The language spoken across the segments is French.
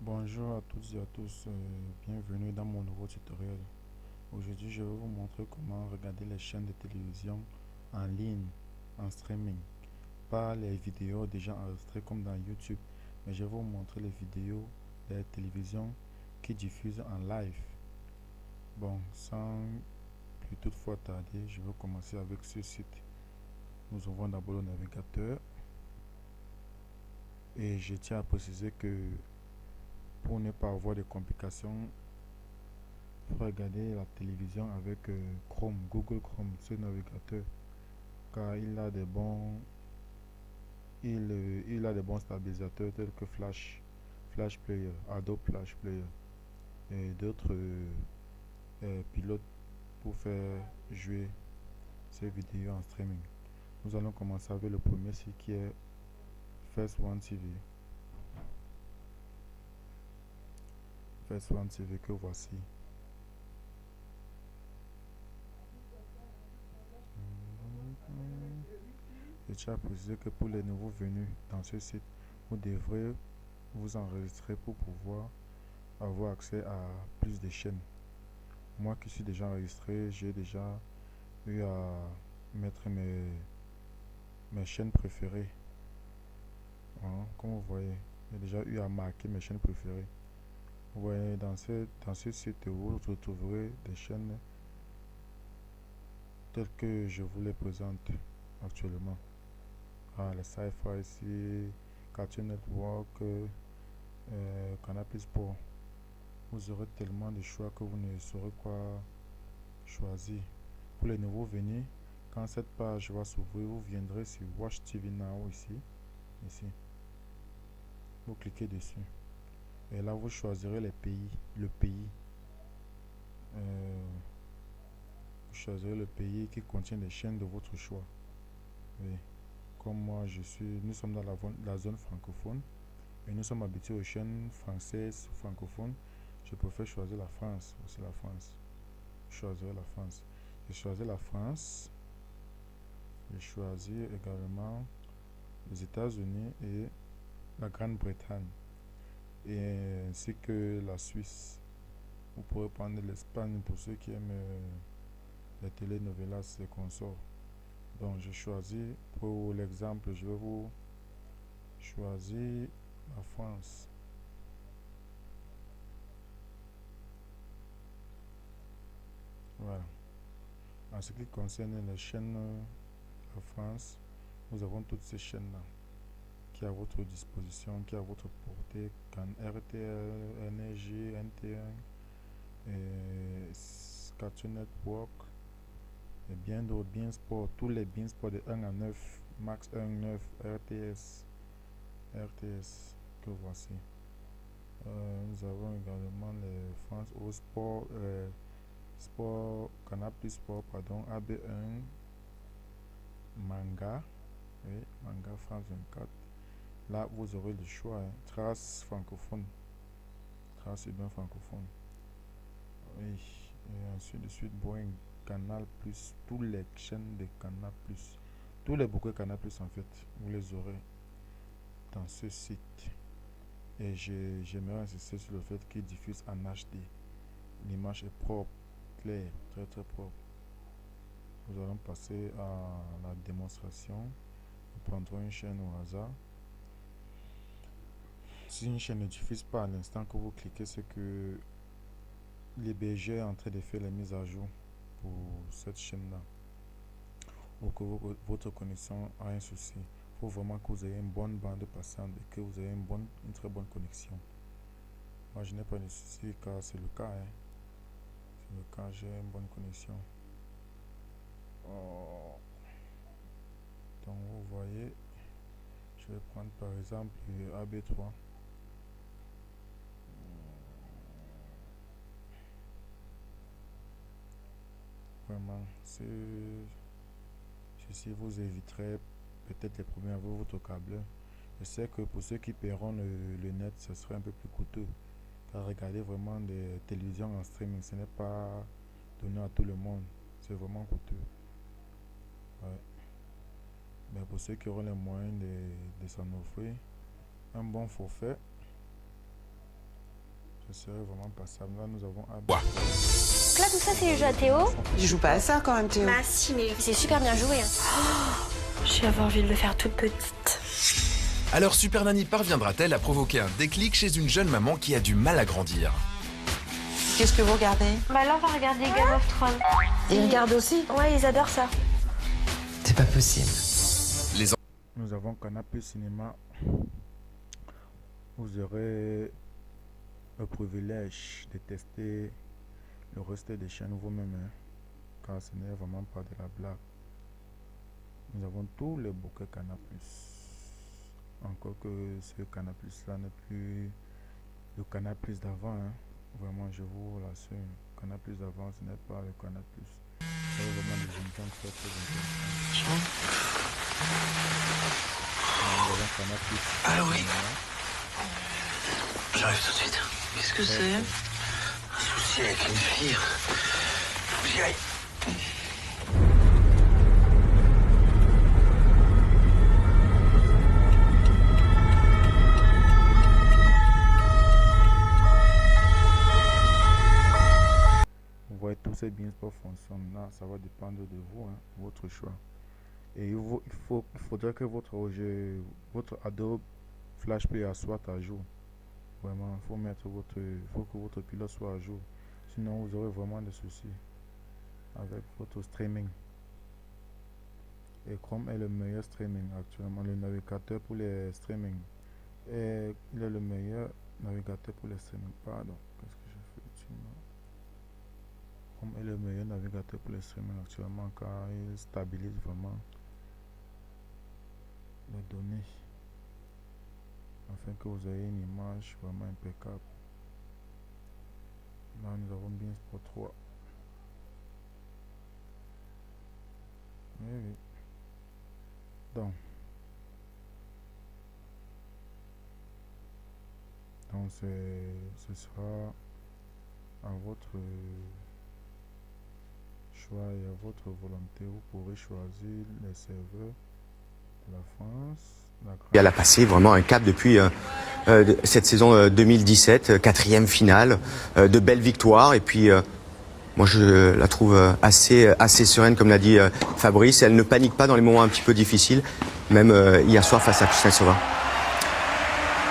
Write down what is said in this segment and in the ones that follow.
Bonjour à toutes et à tous, bienvenue dans mon nouveau tutoriel. Aujourd'hui, je vais vous montrer comment regarder les chaînes de télévision en ligne, en streaming. Pas les vidéos déjà enregistrées comme dans YouTube, mais je vais vous montrer les vidéos de la télévision qui diffusent en live. Bon, sans plus toutefois tarder, je vais commencer avec ce site. Nous ouvrons d'abord le navigateur et je tiens à préciser que pour ne pas avoir de complications, faut regarder la télévision avec Chrome, Google Chrome, ce navigateur, car il a des bons stabilisateurs tels que Flash Player, Adobe Flash Player et d'autres pilotes pour faire jouer ces vidéos en streaming. Nous allons commencer avec le premier site qui est First One TV. First One TV que voici. Je tiens à préciser que pour les nouveaux venus dans ce site, vous devrez vous enregistrer pour pouvoir avoir accès à plus de chaînes. Moi qui suis déjà enregistré, j'ai déjà eu à mettre mes chaînes préférées. Hein, comme vous voyez, j'ai déjà eu à marquer mes chaînes préférées. Vous voyez, dans ce site, vous retrouverez des chaînes telles que je vous les présente actuellement. Ah, les Sci-Fi ici, Cartoon Network, Canal Sport. Vous aurez tellement de choix que vous ne saurez quoi choisir. Pour les nouveaux venus, quand cette page va s'ouvrir, vous viendrez sur Watch TV Now ici. Vous cliquez dessus. Et là, vous choisirez le pays. Euh, vous choisirez le pays qui contient des chaînes de votre choix. Oui. Comme moi, nous sommes dans la zone francophone et nous sommes habitués aux chaînes françaises francophones. Je préfère choisir la France, aussi la France. Je choisirai la France. Je choisis la France. Je choisis également les États-Unis et la Grande-Bretagne, et ainsi que la Suisse. Vous pourrez prendre l'Espagne pour ceux qui aiment les telenovelas et consorts. Donc, je choisis, pour l'exemple, je vais vous choisir la France. Voilà. En ce qui concerne les chaînes de France, nous avons toutes ces chaînes-là qui est à votre disposition, qui est à votre portée, comme RTL, NRJ, NT1, et Cartoon Network, et bien d'autres, bien sport, tous les bien sport de 1 à 9, Max 1, 9, RTS que voici. Nous avons également les France au sport, Canal Plus Sport, pardon, AB1, Manga, oui, Manga France 24. Là, vous aurez le choix, hein. Trace francophone, trace urbain francophone. Oui, et ainsi de suite, Boeing, Canal Plus, toutes les chaînes de Canal Plus, tous les bouquets Canal Plus en fait, vous les aurez dans ce site. Et j'aimerais insister sur le fait qu'il diffuse en HD. L'image est propre, claire, très très propre. Nous allons passer à la démonstration. Nous prendrons une chaîne au hasard. Si une chaîne ne diffuse pas à l'instant que vous cliquez, c'est que l'hébergeur est en train de faire les mises à jour pour cette chaîne-là, ou que votre connexion a un souci. Il faut vraiment que vous ayez une bonne bande passante et que vous ayez une très bonne connexion. Moi, je n'ai pas de souci car c'est le cas, hein. C'est le cas, j'ai une bonne connexion. Oh. Donc, vous voyez, je vais prendre par exemple AB3. Vraiment, ceci vous éviterait peut-être les problèmes avec votre câble. Je sais que pour ceux qui paieront le net, ce serait un peu plus coûteux. Car regarder vraiment des télévisions en streaming, ce n'est pas donné à tout le monde. C'est vraiment coûteux. Ouais. Mais pour ceux qui auront les moyens de s'en offrir, un bon forfait Ce serait vraiment passable. Là, nous avons Ouais. Donc là, tout ça, c'est les jeux à Théo. Il joue pas à ça quand même, Théo. Bah si, mais c'est super bien joué. Hein. J'ai envie de le faire toute petite. Alors Super Nanny parviendra-t-elle à provoquer un déclic chez une jeune maman qui a du mal à grandir? Qu'est-ce que vous regardez? Bah là, on va regarder Game of Thrones. Il regarde aussi? Ouais, ils adorent ça. C'est pas possible. Nous avons Canapé Cinéma. Vous aurez le privilège de tester le reste des chaînes vous-même, hein, car ce n'est vraiment pas de la blague. Nous avons tous les bouquets Canapé. Encore que ce Canapé là n'est plus le Canapé d'avant. Hein. Vraiment, je vous l'assure, le Canapé d'avant, ce n'est pas le Canapé. C'est vraiment des émissions très très intéressantes. Nous avons Canapé. Ah oui. J'arrive tout de suite. Qu'est-ce que c'est? Un souci avec une fille. Faut que j'y aille. Vous voyez, tous ces biens sport fonctionnent. Là, ça va dépendre de vous, hein, votre choix. Et il faudrait que votre Adobe Flash Player soit à jour. Vraiment, il faut que votre pilote soit à jour. Sinon, vous aurez vraiment des soucis avec votre streaming. Et Chrome est le meilleur streaming actuellement, le navigateur pour les streaming. Et il est le meilleur navigateur pour les streaming. Pardon, qu'est-ce que j'ai fait ici? Chrome est le meilleur navigateur pour les streaming actuellement car il stabilise vraiment les données afin que vous ayez une image vraiment impeccable. Là, nous avons bien Sport 3. Oui, oui. Donc ce sera à votre choix et à votre volonté. Vous pourrez choisir les serveurs de la France. Elle a passé vraiment un cap depuis cette saison 2017, quatrième finale, de belles victoires. Et puis, moi, je la trouve assez sereine, comme l'a dit Fabrice. Elle ne panique pas dans les moments un petit peu difficiles, même hier soir face à Kuznetsova.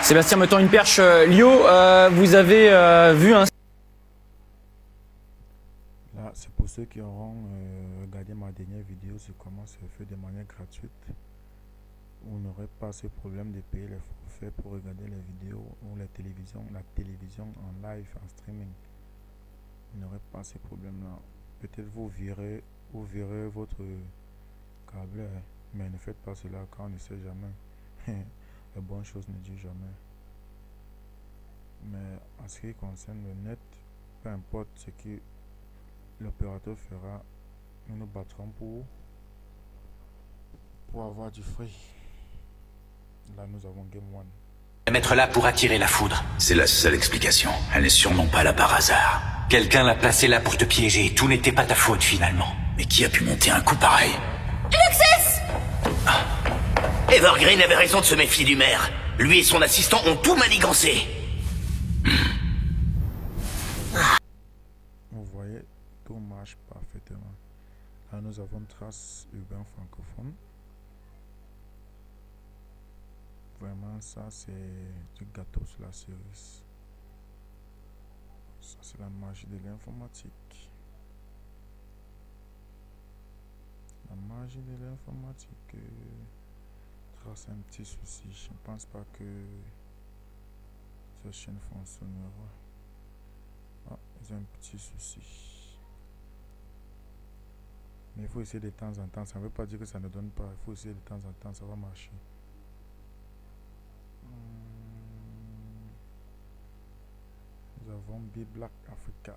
Sébastien me tend une perche. Lio, vous avez vu un... Là, c'est pour ceux qui auront regardé ma dernière vidéo sur comment se fait de manière gratuite. Vous n'aurez pas ce problème de payer les forfaits pour regarder les vidéos ou la télévision en live, en streaming. Vous n'aurez pas ce problème-là. Peut-être vous virez votre câble, hein, mais ne faites pas cela car on ne sait jamais. Les bonnes choses ne durent jamais. Mais en ce qui concerne le net, peu importe ce que l'opérateur fera, nous nous battrons pour avoir du free. Là, nous avons Game One. La mettre là pour attirer la foudre. C'est la seule explication. Elle n'est sûrement pas là par hasard. Quelqu'un l'a placée là pour te piéger. Tout n'était pas ta faute finalement. Mais qui a pu monter un coup pareil? Luxus! Evergreen avait raison de se méfier du maire. Lui et son assistant ont tout manigancé. Vous voyez, tout marche parfaitement. Là, nous avons Trace urbain francophone. Vraiment, ça, c'est du gâteau sur la cerise. Ça, c'est la magie de l'informatique. La magie de l'informatique. Trace un petit souci. Je ne pense pas que cette chaîne fonctionnera. Ah, ils ont un petit souci. Mais il faut essayer de temps en temps. Ça ne veut pas dire que ça ne donne pas. Il faut essayer de temps en temps. Ça va marcher. Nous avons B-Black Africa.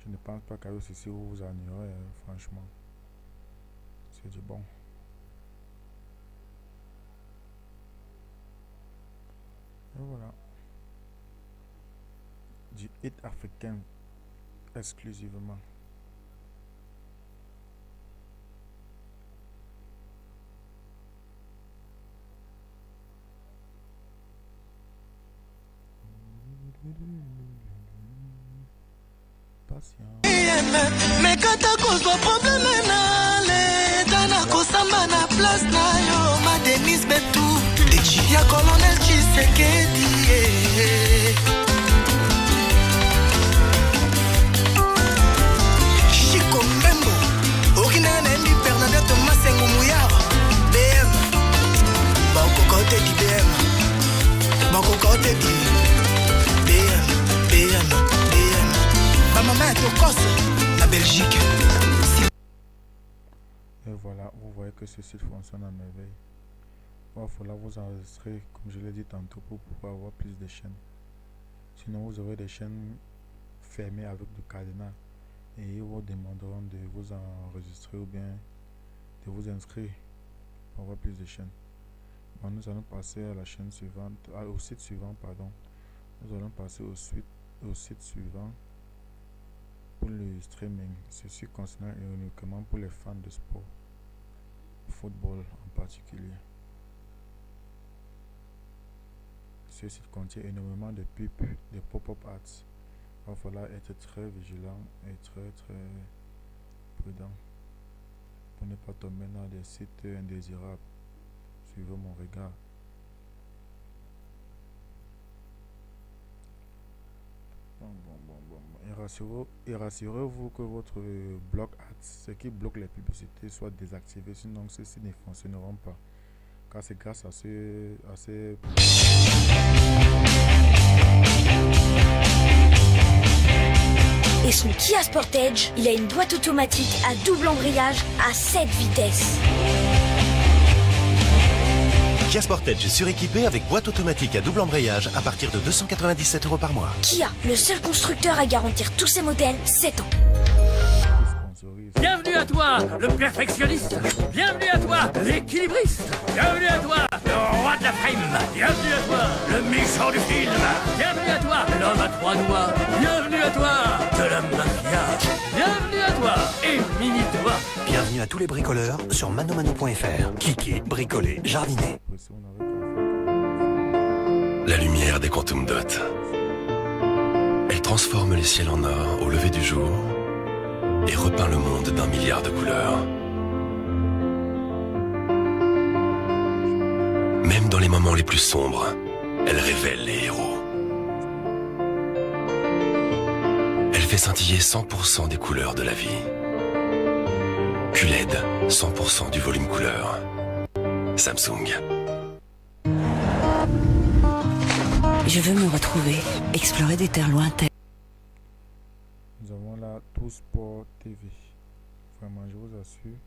Je ne pense pas qu'avec ceci vous vous ennuierez, franchement. C'est du bon. Et voilà. Du hit africain exclusivement. patient. mekata kozwa probleme na leta na kosamba na place na yo ma Denis Betu ya colonel Tshisekedi Chico Mbembo Okinene ndi Bernadette Masengo Muyara BM Bakokote di BM Bakokote di BM Ma maman est au Cosse, la Belgique. Et voilà, vous voyez que ce site fonctionne à merveille. Il va falloir vous enregistrer, comme je l'ai dit tantôt, pour pouvoir avoir plus de chaînes. Sinon, vous aurez des chaînes fermées avec du cadenas et ils vous demanderont de vous enregistrer ou bien de vous inscrire pour avoir plus de chaînes. Bon, nous allons passer à la chaîne suivante, au site suivant, pardon. Nous allons passer au site suivant pour le streaming. Ceci concerne uniquement pour les fans de sport, football en particulier. Ce site contient énormément de pubs, de pop-up ads. Il va falloir être très vigilant et très prudent pour ne pas tomber dans des sites indésirables. Suivez mon regard. Bon. Et rassurez-vous que votre bloc ads, ce qui bloque les publicités, soit désactivé, sinon ceux-ci ne fonctionneront pas. Car c'est grâce à ces Et son Kia Sportage, il a une boîte automatique à double embrayage à 7 vitesses. Kia Sportage suréquipé avec boîte automatique à double embrayage à partir de 297 € par mois. Kia, le seul constructeur à garantir tous ses modèles 7 ans. Bienvenue à toi, le perfectionniste. Bienvenue à toi, l'équilibriste. Bienvenue à toi, le roi de la frame. Bienvenue à toi, le méchant du film. Bienvenue à toi, l'homme à 3 doigts. Bienvenue à toi, de la mafia. Bienvenue à toi, Émile-toi. Bienvenue à tous les bricoleurs sur manomano.fr. Cliquez, bricolez, jardinez. La lumière des Quantum Dots. Elle transforme les ciels en or au lever du jour et repeint le monde d'un milliard de couleurs. Même dans les moments les plus sombres, elle révèle les héros. Elle fait scintiller 100% des couleurs de la vie. QLED, 100% du volume couleur. Samsung. Je veux me retrouver, explorer des terres lointaines. Nous avons là Tout Sport TV. Vraiment, je vous assure,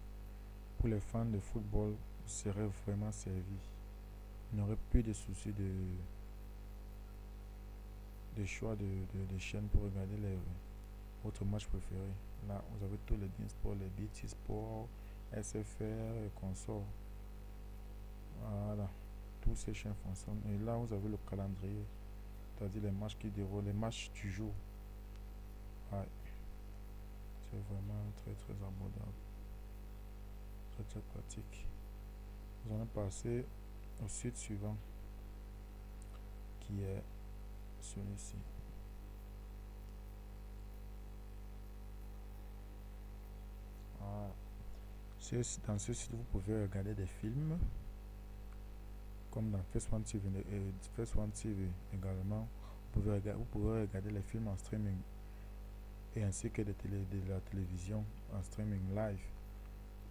pour les fans de football, vous serez vraiment servis. Vous n'aurez plus de soucis de choix de chaînes pour regarder votre match préféré. Là, vous avez tous les Bein Sport, les BT Sport, SFR et consorts. Voilà, tous ces chaînes fonctionnent. Et là, vous avez le calendrier, c'est-à-dire les matchs qui déroulent, les matchs du jour. Ouais. C'est vraiment très abordable, très pratique. Nous allons passer au site suivant qui est celui-ci. Dans ce site, vous pouvez regarder des films comme dans First One TV également. Vous pouvez regarder les films en streaming et ainsi que de la télévision en streaming live.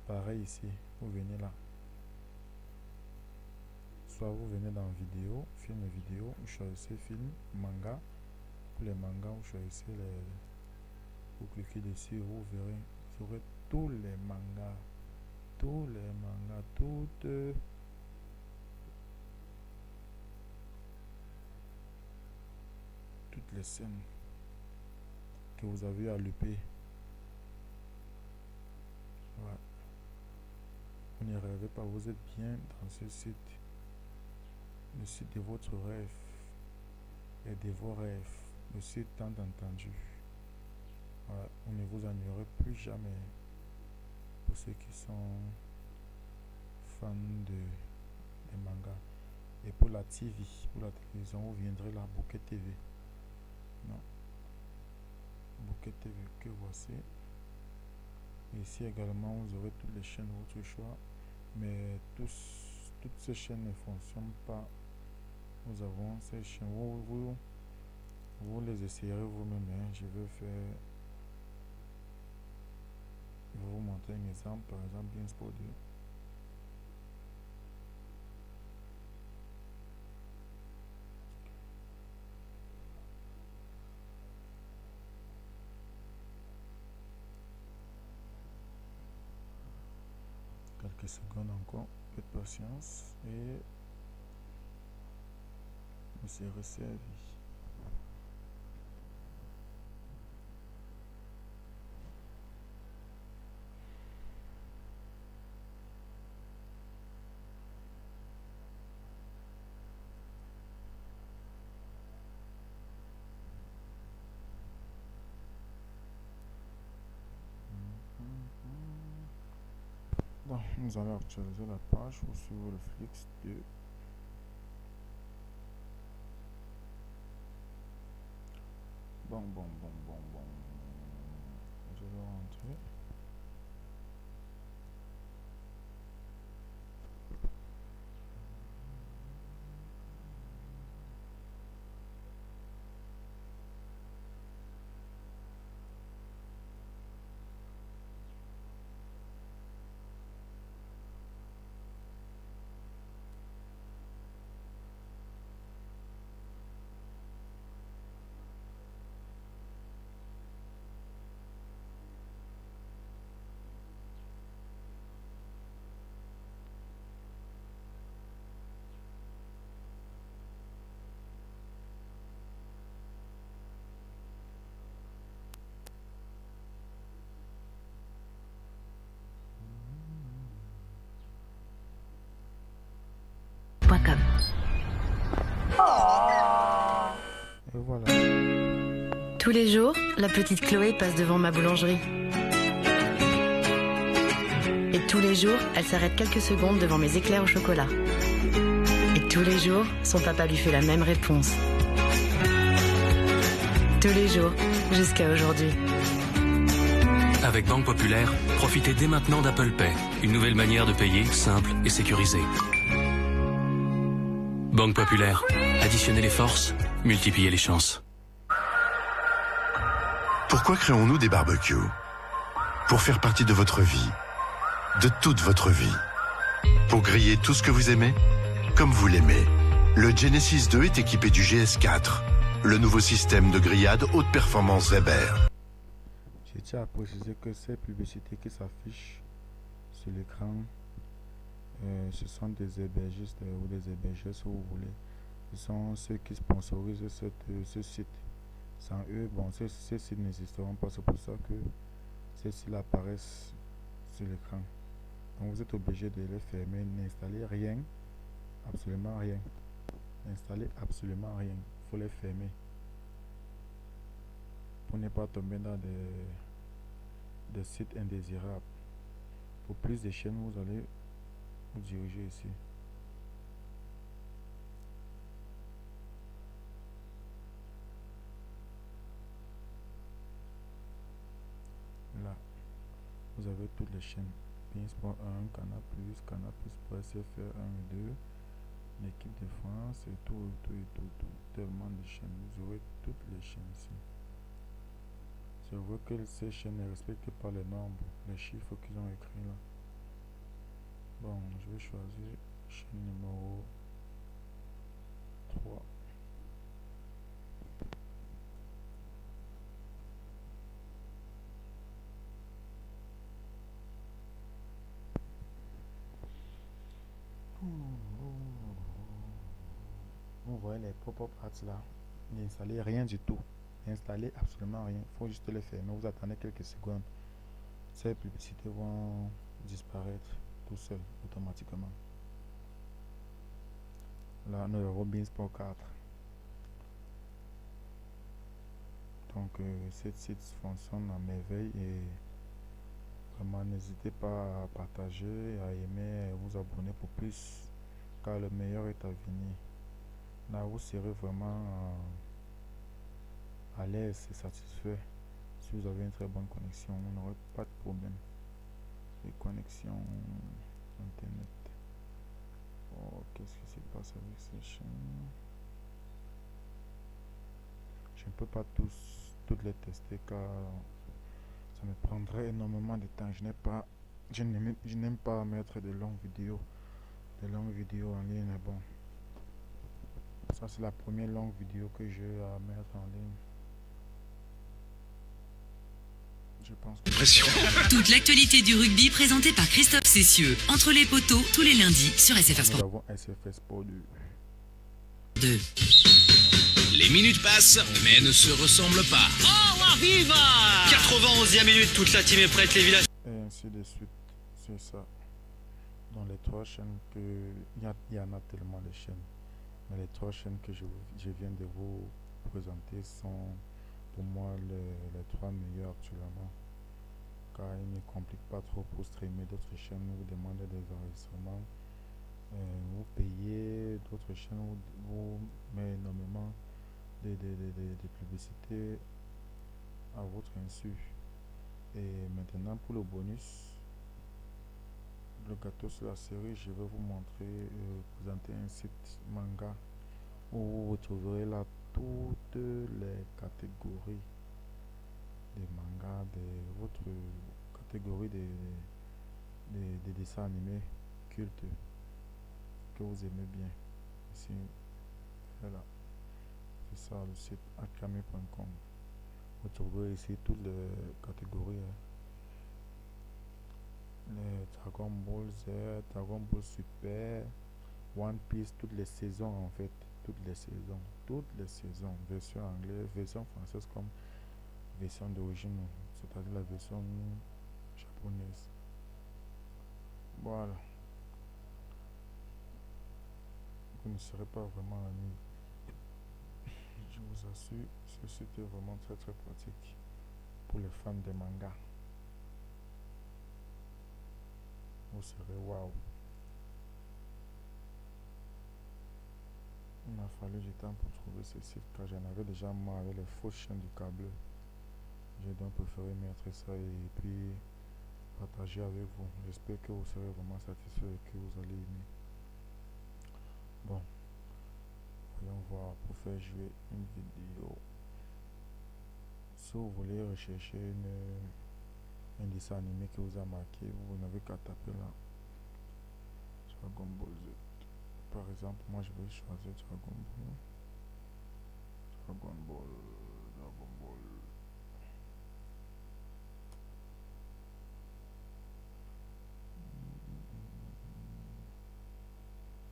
Pareil ici, vous venez là. Soit vous venez dans vidéo, film et vidéo, vous choisissez film, manga. Pour les mangas, vous choisissez vous cliquez dessus, vous verrez, vous aurez tous les mangas, toutes les scènes que vous avez à louper. Ouais. Vous ne rêvez pas, vous êtes bien dans ce site. Le site de votre rêve et de vos rêves. Le site tant entendu. Ouais. Vous ne vous ennuierez plus jamais. Pour ceux qui sont fans de manga. Et pour la TV, pour la télévision, vous viendrez là, Bouquet TV. Non. Bouquet TV que voici. Ici également, vous aurez toutes les chaînes de votre choix, mais toutes ces chaînes ne fonctionnent pas. Nous avons ces chaînes, vous les essayerez vous-même. Je vais vous montrer un exemple, par exemple, Beansport 2. Quelques secondes encore, peu de patience et vous serez servi. Donc, nous allons actualiser la page pour suivre le flux de bon. Je vais rentrer. Et voilà. Tous les jours, la petite Chloé passe devant ma boulangerie. Et tous les jours, elle s'arrête quelques secondes devant mes éclairs au chocolat. Et tous les jours, son papa lui fait la même réponse. Tous les jours, jusqu'à aujourd'hui. Avec Banque Populaire, profitez dès maintenant d'Apple Pay, une nouvelle manière de payer simple et sécurisée. Banque Populaire, additionnez les forces, multipliez les chances. Pourquoi créons-nous des barbecues? Pour faire partie de votre vie, de toute votre vie. Pour griller tout ce que vous aimez, comme vous l'aimez. Le Genesis 2 est équipé du GS4, le nouveau système de grillade haute performance Weber. Je tiens à préciser que ces publicités qui s'affichent sur l'écran, ce sont des hébergistes ou des hébergeurs si vous voulez. Ce sont ceux qui sponsorisent ce site. Sans eux, bon, ces sites n'existeront pas. C'est pour ça que ces sites apparaissent sur l'écran. Donc vous êtes obligé de les fermer. N'installez rien, absolument rien. N'installez absolument rien. Il faut les fermer pour ne pas tomber dans des sites indésirables. Pour plus de chaînes, vous allez vous diriger ici. Là, vous avez toutes les chaînes. Beansport 1, Canal+, Canal+, SFR 1 et 2, l'équipe de France et tout. Tellement de chaînes. Vous aurez toutes les chaînes ici. Je vois que ces chaînes ne respectent pas les nombres, les chiffres qu'ils ont écrits là. Bon, je vais choisir chaîne numéro 3. Vous voyez les pop-up ads là. N'installez rien du tout. N'installez absolument rien. Il faut juste les fermer. Vous attendez quelques secondes. Ces publicités vont disparaître tout seul, automatiquement. Là, nous avons Beansport 4. Donc, cette site fonctionne à merveille et vraiment, n'hésitez pas à partager, à aimer et vous abonner pour plus, car le meilleur est à venir. Là, vous serez vraiment à l'aise et satisfait si vous avez une très bonne connexion, on n'aurait pas de problème. Les connexions internet. Oh, qu'est-ce qui se passe avec ces chaînes? Je ne peux pas toutes les tester car ça me prendrait énormément de temps. Je n'aime pas mettre de longues vidéos en ligne. Mais bon, ça c'est la première longue vidéo que j'ai à mettre en ligne. Je pense que toute l'actualité du rugby présentée par Christophe Cessieux. Entre les poteaux, tous les lundis sur SFR Sport. Nous avons SFR Sport 2. Les minutes passent, mais ne se ressemblent pas. Oh, viva 91e minute, toute la team est prête, les villages. Et ainsi de suite, c'est ça. Dans les 3 chaînes il y en a tellement de chaînes. Mais les 3 chaînes que je viens de vous présenter sont pour moi les 3 meilleures actuellement. Car ils ne compliquent pas trop pour streamer. D'autres chaînes vous demandent des enregistrements. Vous payez, d'autres chaînes vous met énormément de publicités à votre insu. Et maintenant pour le bonus, le gâteau sur la série, je vais vous montrer, présenter un site manga où vous retrouverez là toutes les catégories des mangas, de votre catégorie des dessins animés cultes que vous aimez bien. Ici, voilà, c'est ça le site akame.com. Vous trouverez ici toutes les catégories. Les Dragon Ball Z, Dragon Ball Super, One Piece, toutes les saisons en fait, toutes les saisons, version anglaise, version française comme version d'origine, c'est-à-dire la version japonaise. Voilà. Vous ne serez pas vraiment ennuyé. Je vous assure, ce site est vraiment très très pratique pour les fans de manga. Vous serez waouh. Il m'a fallu du temps pour trouver ce site car j'en avais déjà marre avec les fausses chaînes du câble. J'ai donc préféré mettre ça et puis partager avec vous. J'espère que vous serez vraiment satisfait et que vous allez aimer. Bon, voyons voir pour faire jouer une vidéo. Si vous voulez rechercher un dessin animé qui vous a marqué, vous n'avez qu'à taper là Dragon Ball Z. Par exemple, moi je vais choisir Dragon Ball.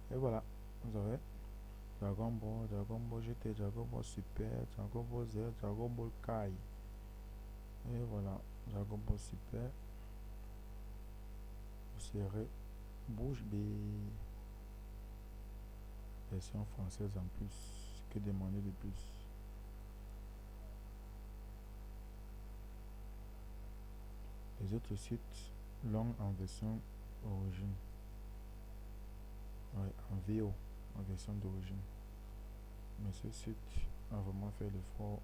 Et voilà, vous avez Dragon Ball GT, Dragon Ball Super, Dragon Ball Z, Dragon Ball Kai. Et voilà, Dragon Ball Super. Vous serez bouche bée. Version française en plus. Que demander de plus? Les autres sites longs en version origine. Ouais, en VO, en version d'origine. Mais ce site a vraiment fait l'effort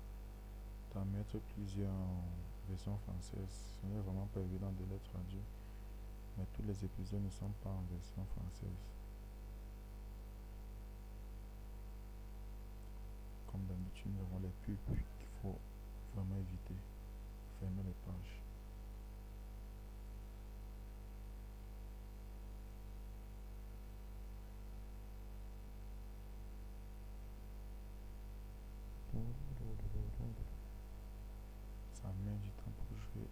d'en mettre plusieurs en version française. Ce n'est vraiment pas évident de les traduire. Mais tous les épisodes ne sont pas en version française. Comme d'habitude, nous avons les pubs qu'il faut vraiment éviter. Fermer les pages. Ça met du temps pour jouer.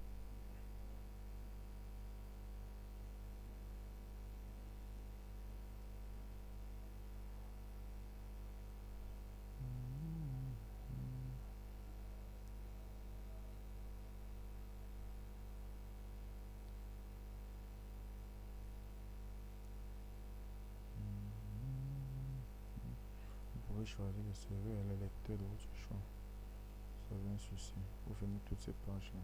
Vous pouvez choisir le serveur et le lecteur de votre choix. Ça avait un souci. Vous fermez toutes ces pages là.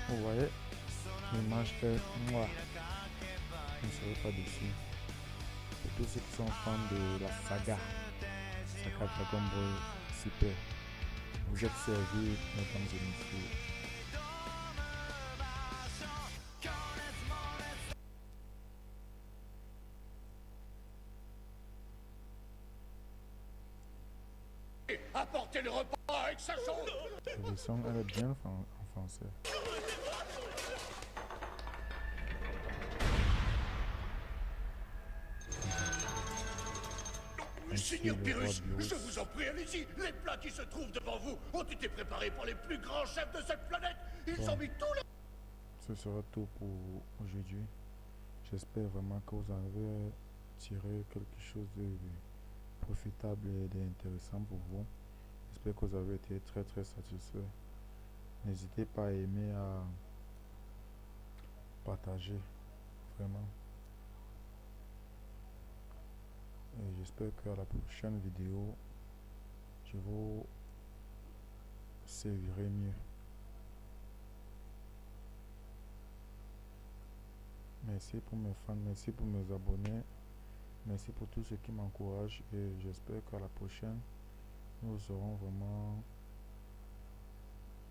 Vous voyez, l'image est noire. Je ne serai pas dessus. Pour tous ceux qui sont fans de la saga Dragon Ball Super, vous êtes servis, mesdames et messieurs. Apportez le repas avec sa sauce. La version, elle est bien en français. Seigneur Pyrrhus, je vous en prie, allez-y. Les plats qui se trouvent devant vous ont été préparés par les plus grands chefs de cette planète. Ils ont mis tout le... Ce sera tout pour aujourd'hui. J'espère vraiment que vous en avez tiré quelque chose de profitable et d'intéressant pour vous. J'espère que vous avez été très satisfait. N'hésitez pas à aimer, à partager, vraiment. Et j'espère qu'à la prochaine vidéo, je vous servirai mieux. Merci pour mes fans, merci pour mes abonnés, merci pour tous ceux qui m'encouragent et j'espère qu'à la prochaine, nous aurons vraiment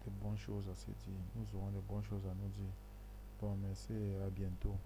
de bonnes choses à se dire. Nous aurons de bonnes choses à nous dire. Bon, merci et à bientôt.